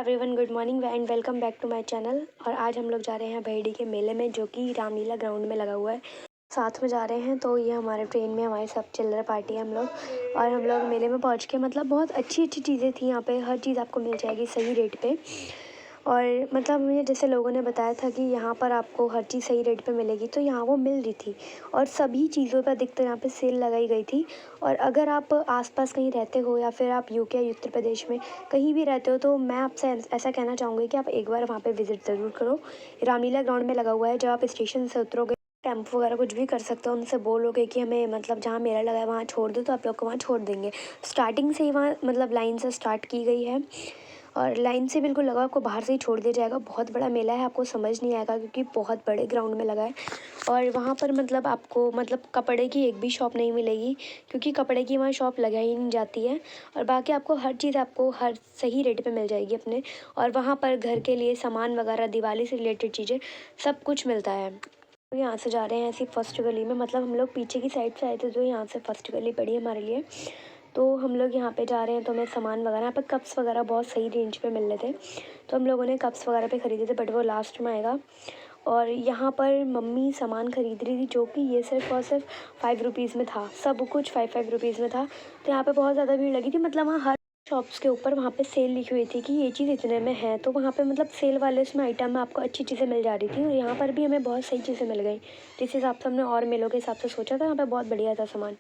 Everyone, good morning and welcome back to my channel. और आज हम लोग जा रहे हैं बहेड़ी के मेले में, जो कि रामलीला ग्राउंड में लगा हुआ है। साथ में जा रहे हैं, तो ये हमारे ट्रेन में हमारे सब चिल्ड्रन पार्टी है हम लोग। और हम लोग मेले में पहुंच के मतलब बहुत अच्छी अच्छी चीज़ें थी यहाँ पे। हर चीज़ आपको मिल जाएगी सही रेट पे। और मतलब मुझे जैसे लोगों ने बताया था कि यहाँ पर आपको हर चीज़ सही रेट पे मिलेगी, तो यहाँ वो मिल रही थी। और सभी चीज़ों पर अधिकतर यहाँ पे सेल लगाई गई थी। और अगर आप आसपास कहीं रहते हो या फिर आप यूके या उत्तर प्रदेश में कहीं भी रहते हो, तो मैं आपसे ऐसा कहना चाहूँगी कि आप एक बार वहाँ पे विज़िट ज़रूर करो। रामलीला ग्राउंड में लगा हुआ है। जब आप स्टेशन से उतरोगे, टेम्पो वगैरह कुछ भी कर सकते हो, उनसे बोलोगे कि हमें मतलब जहाँ मेला लगा है वहाँ छोड़ दो, तो आप लोग को वहाँ छोड़ देंगे। स्टार्टिंग से ही वहाँ मतलब लाइन से स्टार्ट की गई है। और लाइन से बिल्कुल लगा, आपको बाहर से ही छोड़ दिया जाएगा। बहुत बड़ा मेला है, आपको समझ नहीं आएगा क्योंकि बहुत बड़े ग्राउंड में लगा है। और वहाँ पर मतलब आपको मतलब कपड़े की एक भी शॉप नहीं मिलेगी, क्योंकि कपड़े की वहाँ शॉप लगाई नहीं जाती है। और बाकी आपको हर चीज़ आपको हर सही रेट पे मिल जाएगी अपने। और वहाँ पर घर के लिए सामान वगैरह, दिवाली से रिलेटेड चीज़ें, सब कुछ मिलता है। तो यहाँ से जा रहे हैं ऐसी फर्स्ट गली में, मतलब हम लोग पीछे की साइड से आए थे, तो यहाँ से फर्स्ट गली पड़ी है हमारे लिए। तो हम लोग यहाँ पे जा रहे हैं, तो हमें सामान वगैरह, यहाँ पे कप्स वगैरह बहुत सही रेंज पे मिल रहे थे। तो हम लोगों ने कप्स वगैरह पे ख़रीदे थे, बट वो लास्ट में आएगा। और यहाँ पर मम्मी सामान ख़रीद रही थी, जो कि ये सिर्फ और सिर्फ 5 रुपीज़ में था। सब कुछ 5 रुपीज़ में था। तो यहाँ पे बहुत ज़्यादा भीड़ लगी थी। मतलब वहाँ हर शॉप्स के ऊपर वहाँ पे सेल लिखी हुई थी कि ये चीज़ इतने में है। तो वहाँ पे मतलब सेल वाले उसमें आइटम में आपको अच्छी चीज़ें मिल जा रही थी। और यहाँ पर भी हमें बहुत सही चीज़ें मिल गई, जिस हिसाब से हमने और मेलों के हिसाब से सोचा था। यहाँ पे बहुत बढ़िया था सामान।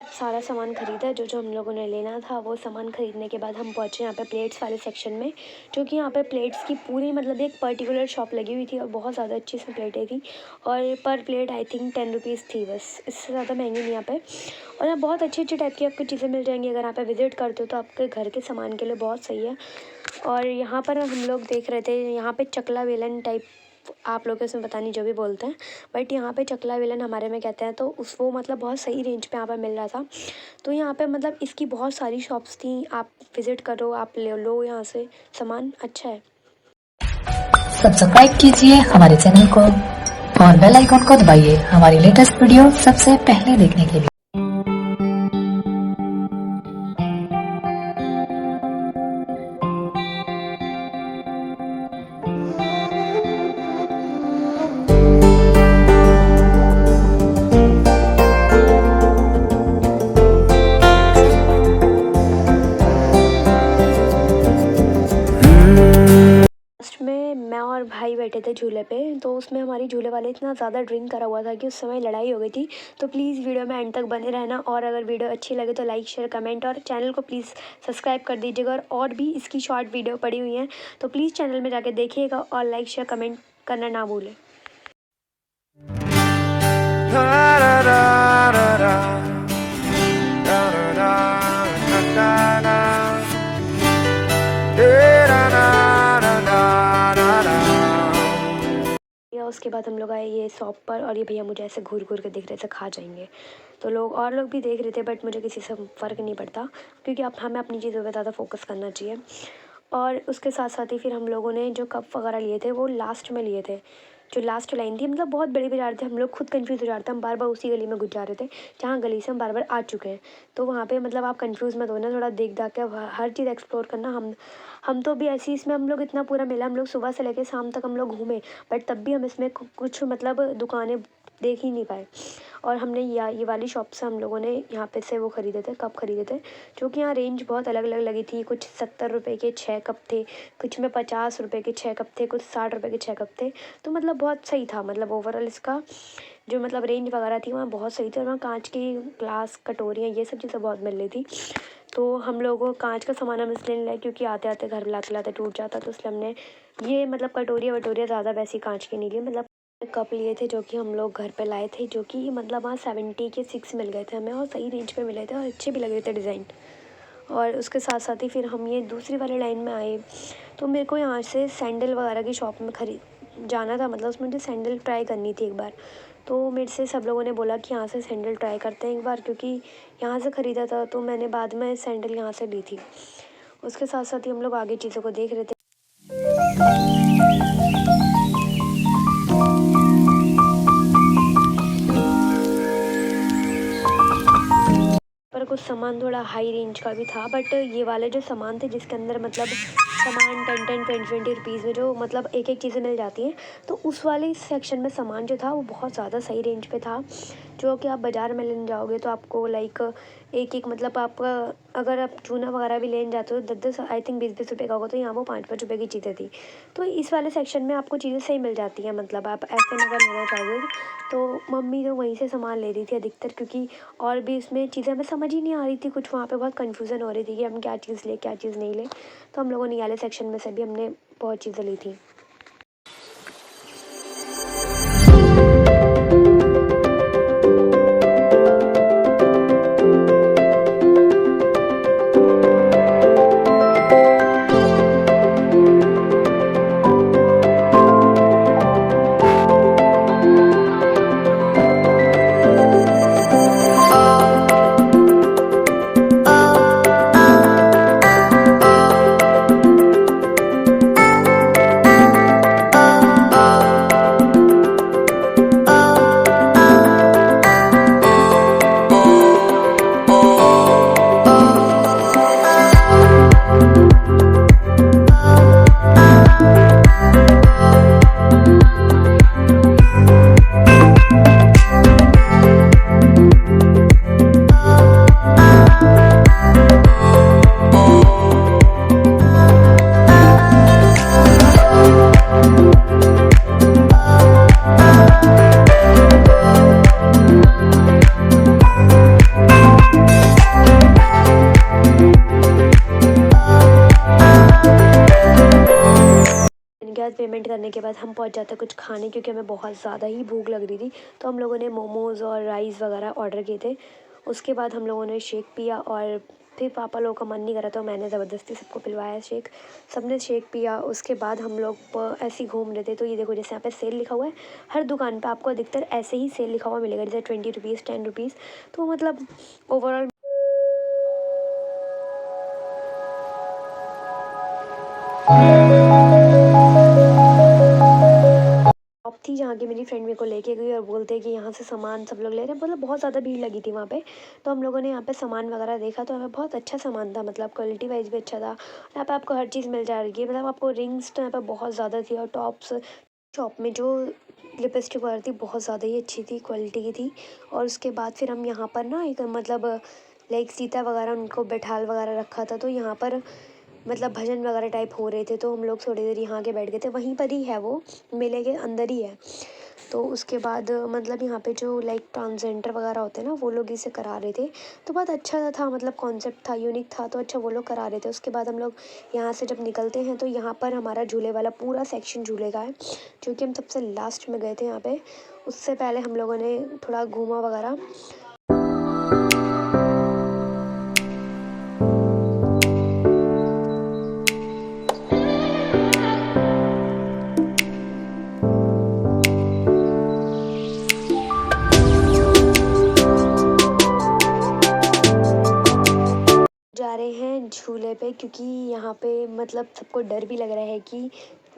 सारा सामान ख़रीदा जो जो हम लोगों ने लेना था। वो सामान ख़रीदने के बाद हम पहुँचे यहाँ पे प्लेट्स वाले सेक्शन में, जो कि यहाँ पे प्लेट्स की पूरी मतलब एक पर्टिकुलर शॉप लगी हुई थी और बहुत ज़्यादा अच्छी सी प्लेटें थी। और पर प्लेट आई थिंक 10 रुपीज़ थी बस, इससे ज़्यादा महंगी नहीं यहाँ पे। और यहाँ बहुत अच्छी अच्छी टाइप की आपको चीज़ें मिल जाएंगी। अगर यहाँ पे विज़िट करते हो तो आपके घर के सामान के लिए बहुत सही है। और यहाँ पर हम लोग देख रहे थे, यहाँ पे चकला बेलन टाइप, आप लोग इसमें पता नहीं जो भी बोलते हैं, बट यहाँ पे चकला बेलन हमारे में कहते हैं। तो उस वो मतलब बहुत सही रेंज पे यहाँ पर मिल रहा था। तो यहाँ पे मतलब इसकी बहुत सारी शॉप्स थी, आप विज़िट करो, आप ले लो यहाँ से सामान, अच्छा है। सब्सक्राइब कीजिए हमारे चैनल को और बेल आइकन को दबाइए हमारी लेटेस्ट वीडियो सबसे पहले देखने के लिए। में मैं और भाई बैठे थे झूले पे, तो उसमें हमारी झूले वाले इतना ज़्यादा ड्रिंक करा हुआ था कि उस समय लड़ाई हो गई थी। तो प्लीज़ वीडियो में एंड तक बने रहना। और अगर वीडियो अच्छी लगे तो लाइक शेयर कमेंट, और चैनल को प्लीज़ सब्सक्राइब कर दीजिएगा। और भी इसकी शॉर्ट वीडियो पड़ी हुई हैं, तो प्लीज़ चैनल में जाके देखिएगा और लाइक शेयर कमेंट करना ना भूलें। उसके बाद हम लोग आए ये शॉप पर, और ये भैया मुझे ऐसे घूर घूर के दिख रहे थे, खा जाएंगे। तो लोग और लोग भी देख रहे थे, बट मुझे किसी से फ़र्क नहीं पड़ता, क्योंकि अब हमें अपनी चीज़ों पे ज़्यादा फोकस करना चाहिए। और उसके साथ साथ ही फिर हम लोगों ने जो कप वगैरह लिए थे वो लास्ट में लिए थे, जो लास्ट लाइन थी। मतलब बहुत बड़ी बाजार थी, हम लोग खुद कंफ्यूज हो जा रहे थे। हम बार बार उसी गली में घुस जा रहे थे जहाँ गली से हम बार बार आ चुके हैं। तो वहाँ पे मतलब आप कंफ्यूज मत होना, थोड़ा देख दाख के हर चीज़ एक्सप्लोर करना। हम तो भी ऐसी इसमें हम लोग इतना पूरा मेला हम लोग सुबह से लेकर शाम तक हम लोग घूमे, बट तब भी हम इसमें कुछ मतलब दुकानें देख ही नहीं पाए। और हमने ये वाली शॉप से हम लोगों ने यहाँ पे से वो ख़रीदे थे, कप ख़रीदे थे, जो कि यहाँ रेंज बहुत अलग अलग लगी थी। कुछ 70 रुपये के 6 कप थे, कुछ में 50 रुपये के 6 कप थे, कुछ 60 रुपये के 6 कप थे। तो मतलब बहुत सही था, मतलब ओवरऑल इसका जो मतलब रेंज वगैरह थी वहाँ बहुत सही थी। और वहाँ कांच की ग्लास, कटोरियाँ, ये सब चीज़ें बहुत मिल रही थी। तो हम लोगों कांच का सामान हम इसलिए नहीं लाए क्योंकि आते आते घर लाते लाते टूट जाता, तो इसलिए हमने ये मतलब कटोरियाँ वटोरियाँ ज़्यादा वैसी कांच की नहीं ली। मतलब कप लिए थे जो कि हम लोग घर पे लाए थे, जो कि मतलब वहाँ 70 के 6 मिल गए थे हमें, और सही रेंज पे मिले थे और अच्छे भी लग रहे थे डिज़ाइन। और उसके साथ साथ ही फिर हम ये दूसरी वाली लाइन में आए, तो मेरे को यहाँ से सैंडल वगैरह की शॉप में जाना था। मतलब उसमें मुझे सैंडल ट्राई करनी थी एक बार। तो मेरे से सब लोगों ने बोला कि यहाँ से सैंडल ट्राई करते हैं एक बार, क्योंकि यहाँ से ख़रीदा था, तो मैंने बाद में सैंडल यहाँ से ली थी। उसके साथ साथ ही हम लोग आगे चीज़ों को देख रहे थे। पर कुछ सामान थोड़ा हाई रेंज का भी था, बट ये वाले जो सामान थे जिसके अंदर मतलब सामान 10-10, 20-20 रुपीज़ में जो मतलब एक एक चीज़ें मिल जाती हैं। तो उस वाले सेक्शन में सामान जो था वो बहुत ज़्यादा सही रेंज पे था, जो कि आप बाज़ार में लेने जाओगे तो आपको लाइक एक मतलब आपका अगर आप चूना वगैरह भी लेने जाते हो 10-10 आई थिंक 20-20 रुपये का होगा, तो यहाँ वो 5-5 रुपये की चीज़ें थी। तो इस वाले सेक्शन में आपको चीज़ें सही मिल जाती हैं, मतलब आप ऐसे में अगर लेना चाहोगे तो मम्मी तो वहीं से सामान ले रही थी अधिकतर, क्योंकि और भी इसमें चीज़ें हमें समझ ही नहीं आ रही थी कुछ, वहाँ पे बहुत कन्फ्यूज़न हो रही थी कि हम क्या चीज़ लें क्या चीज़ नहीं लें। तो हम लोगों ने ये वाले सेक्शन में से भी हमने बहुत चीज़ें ली थी। इनके बाद पेमेंट करने के बाद हम पहुंच जाते कुछ खाने, क्योंकि हमें बहुत ज़्यादा ही भूख लग रही थी। तो हम लोगों ने मोमोज़ और राइस वगैरह ऑर्डर किए थे। उसके बाद हम लोगों ने शेक पिया, और फिर पापा लोगों का मन नहीं करा तो मैंने ज़बरदस्ती सबको पिलवाया शेक। सबने शेक पिया। उसके बाद हम लोग ऐसे ही घूम रहे थे। तो ये देखो, जैसे यहाँ पे सेल लिखा हुआ है, हर दुकान पे आपको अधिकतर ऐसे ही सेल लिखा हुआ मिलेगा, जैसे 20 रुपीज़ 10 रुपीज़। तो मतलब ओवरऑल शॉप थी जहाँ की मेरी फ्रेंड मेरे को लेके गई और बोलते हैं कि यहाँ से सामान सब लोग ले रहे हैं, मतलब बहुत ज़्यादा भीड़ लगी थी वहाँ पे। तो हम लोगों ने यहाँ पे सामान वगैरह देखा, तो हमें बहुत अच्छा सामान था, मतलब क्वालिटी वाइज भी अच्छा था। यहाँ पे आपको हर चीज़ मिल जाएगी, मतलब आपको रिंग्स तो यहाँ पे बहुत ज़्यादा थी, और टॉप्स शॉप में जो लिपस्टिक वगैरह थी बहुत ज़्यादा ही अच्छी थी, क्वालिटी की थी। और उसके बाद फिर हम यहाँ पर ना एक मतलब लाइक सीता वगैरह उनको बैठाल वगैरह रखा था, तो यहाँ पर मतलब भजन वगैरह टाइप हो रहे थे। तो हम लोग थोड़ी देर यहाँ के बैठ गए थे, वहीं पर ही है वो, मेले के अंदर ही है। तो उसके बाद मतलब यहाँ पे जो लाइक ट्रांसजेंडर वगैरह होते हैं ना, वो लोग इसे करा रहे थे। तो बहुत अच्छा था, मतलब कॉन्सेप्ट था, यूनिक था, तो अच्छा वो लोग करा रहे थे। उसके बाद हम लोग यहाँ से जब निकलते हैं तो यहाँ पर हमारा झूले वाला पूरा सेक्शन झूले का है, जो कि हम सबसे लास्ट में गए थे यहाँ पे। उससे पहले हम लोगों ने थोड़ा घूमा वगैरह। जा रहे हैं झूले पे, क्योंकि यहाँ पे मतलब सबको डर भी लग रहा है कि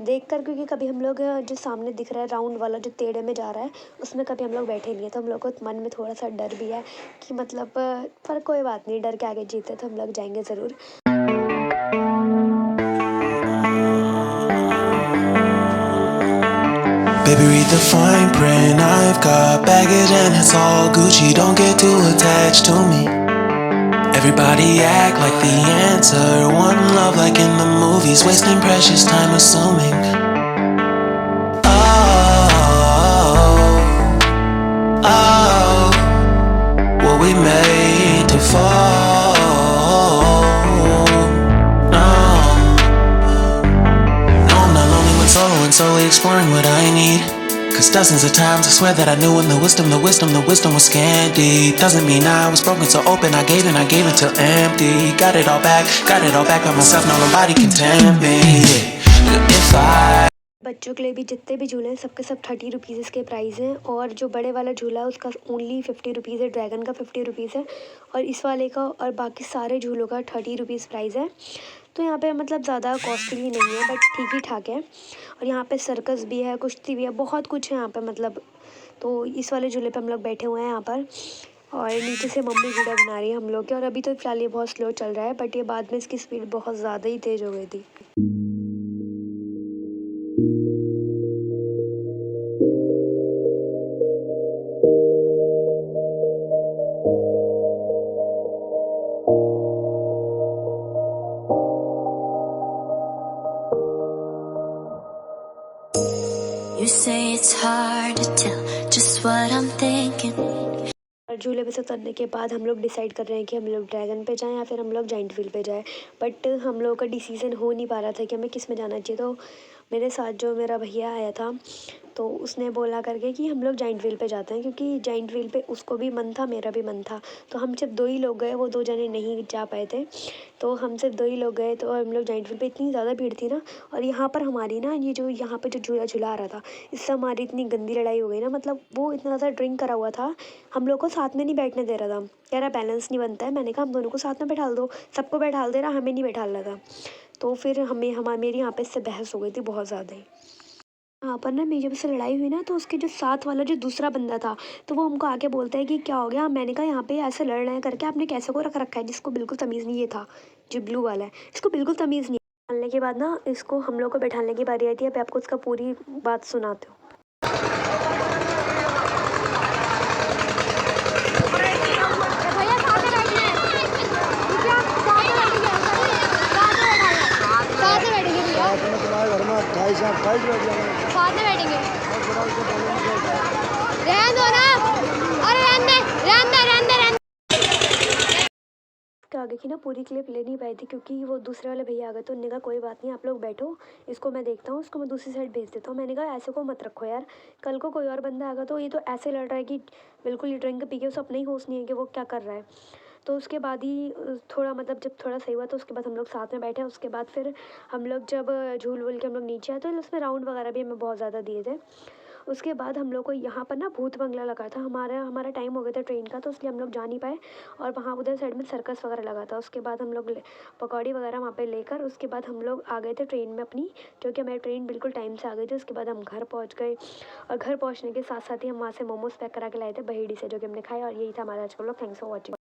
देखकर, क्योंकि कभी हम लोग जो सामने दिख रहा है राउंड वाला जो टेढ़े में जा रहा है, उसमें कभी हम लोग बैठे नहीं है। तो हम लोग को मन में थोड़ा सा डर भी है कि मतलब पर कोई बात नहीं, डर के आगे जीते, तो हम लोग जाएंगे ज़रूर। Baby, read the fine print. I've got baggage and it's all Gucci. Don't get too attached to me. Everybody act like the answer. One love like in the movies. Wasting precious time assuming. Oh, were we made to fall? No, I'm not lonely when solo and solely exploring what I need. Cause dozens of times I swear that I knew when the wisdom was scanty. Doesn't mean I was broken so open, I gave it till empty. Got it all back by myself, now nobody can tempt me. If I बच्चों के लिए भी जितने भी झूले हैं सबके सब 30 रुपीज़ इसके प्राइस हैं, और जो बड़े वाला झूला है उसका ओनली 50 रुपीज़ है, ड्रैगन का 50 रुपीज़ है, और इस वाले का और बाकी सारे झूलों का 30 रुपीज़ प्राइस है। तो यहाँ पे मतलब ज़्यादा कॉस्टली नहीं है, बट ठीक ही ठाक है। और यहाँ पे सर्कस भी है, कुश्ती भी है, बहुत कुछ है यहाँ पे मतलब। तो इस वाले झूले पे हम लोग बैठे हुए हैं यहाँ पर। और नीचे से मम्मी वीडियो बना रही है हम लोग के। और अभी तो फिलहाल ये बहुत स्लो चल रहा है, बट ये बाद में इसकी स्पीड बहुत ज़्यादा ही तेज़ हो गई थी। You say it's hard to tell just what I'm thinking. और झूले पे से उतरने के बाद हम लोग डिसाइड कर रहे हैं कि हम लोग ड्रैगन पे जाएं या फिर हम लोग जाइंट व्हील पे जाएं। बट हम लोगों का डिसीजन हो नहीं पा रहा था कि हमें किस में जाना चाहिए। तो मेरे साथ जो मेरा भैया आया था, तो उसने बोला करके कि हम लोग जाइंट व्हील पे जाते हैं, क्योंकि जाइंट व्हील पे उसको भी मन था, मेरा भी मन था। तो हम सिर्फ 2 ही लोग गए, वो 2 जने नहीं जा पाए थे। तो हम सिर्फ 2 ही लोग गए। तो हम लोग जाइंट व्हील पे, इतनी ज़्यादा भीड़ थी ना। और यहाँ पर हमारी ना, ये जो यहाँ पे जो झूला झूला रहा था, इससे हमारी इतनी गंदी लड़ाई हो गई ना। मतलब वो इतना ज़्यादा ड्रिंक करा हुआ था, हम लोग को साथ में नहीं बैठने दे रहा था। कह रहा बैलेंस नहीं बनता है। मैंने कहा हम दोनों को साथ में बैठाल दो। सबको बैठाल दे रहा, हमें नहीं बैठाल रहा था। तो फिर मेरी यहाँ पे इससे बहस हो गई थी बहुत ज़्यादा ही। यहाँ पर ना मेरी जब से लड़ाई हुई ना, तो उसके जो साथ वाला जो दूसरा बंदा था, तो वो हमको आके बोलता है कि क्या हो गया। मैंने कहा यहाँ पे ऐसे लड़ रहे हैं करके आपने कैसे को रख रखा है, जिसको बिल्कुल तमीज़ नहीं। ये था जो ब्लू वाला है, इसको बिल्कुल तमीज़ नहीं। बैठाने के बाद ना, इसको हम लोग को बैठाने की बारी आई थी। अब आपको उसका पूरी बात सुनाते हो। घर में 28 बैठ जाएंगे, साथ में बैठेंगे, रहने दो ना। अरे रहने के आगे की ना पूरी क्लिप ले नहीं पाई थी, क्योंकि वो दूसरे वाले भैया आ गए। तो उन्होंने कहा कोई बात नहीं, आप लोग बैठो, इसको मैं देखता हूँ, इसको मैं दूसरी साइड भेज देता हूँ। मैंने कहा ऐसे को मत रखो यार, कल को कोई और बंदा आएगा तो ये तो ऐसे लड़ रहा है कि बिल्कुल ये ड्रिंक पी के उसे अपना ही होश नहीं है कि वो क्या कर रहा है। तो उसके बाद ही थोड़ा, मतलब जब थोड़ा सही हुआ, तो उसके बाद हम लोग साथ में बैठे। उसके बाद फिर हम लोग जब झूल वूल के हम लोग नीचे आए, तो उसमें राउंड वगैरह भी हमें बहुत ज़्यादा दिए थे। उसके बाद हम लोग को यहाँ पर ना भूत बंगला लगा था। हमारा टाइम हो गया था ट्रेन का, तो इसलिए हम लोग जा नहीं पाए। और वहाँ उधर साइड में सर्कस वगैरह लगा था। उसके बाद हम लोग पकौड़ी वगैरह वहाँ पे लेकर, उसके बाद हम लोग आ गए थे ट्रेन में अपनी, जो कि हमारी ट्रेन बिल्कुल टाइम से आ गई थी। उसके बाद हम घर पहुँच गए, और घर पहुँचने के साथ साथ ही हम वहाँ से मोमोज़ पैक करा के लाए थे बहेड़ी से, जो कि हमने खाए। और यही था हमारा आज का व्लॉग। Thanks for watching.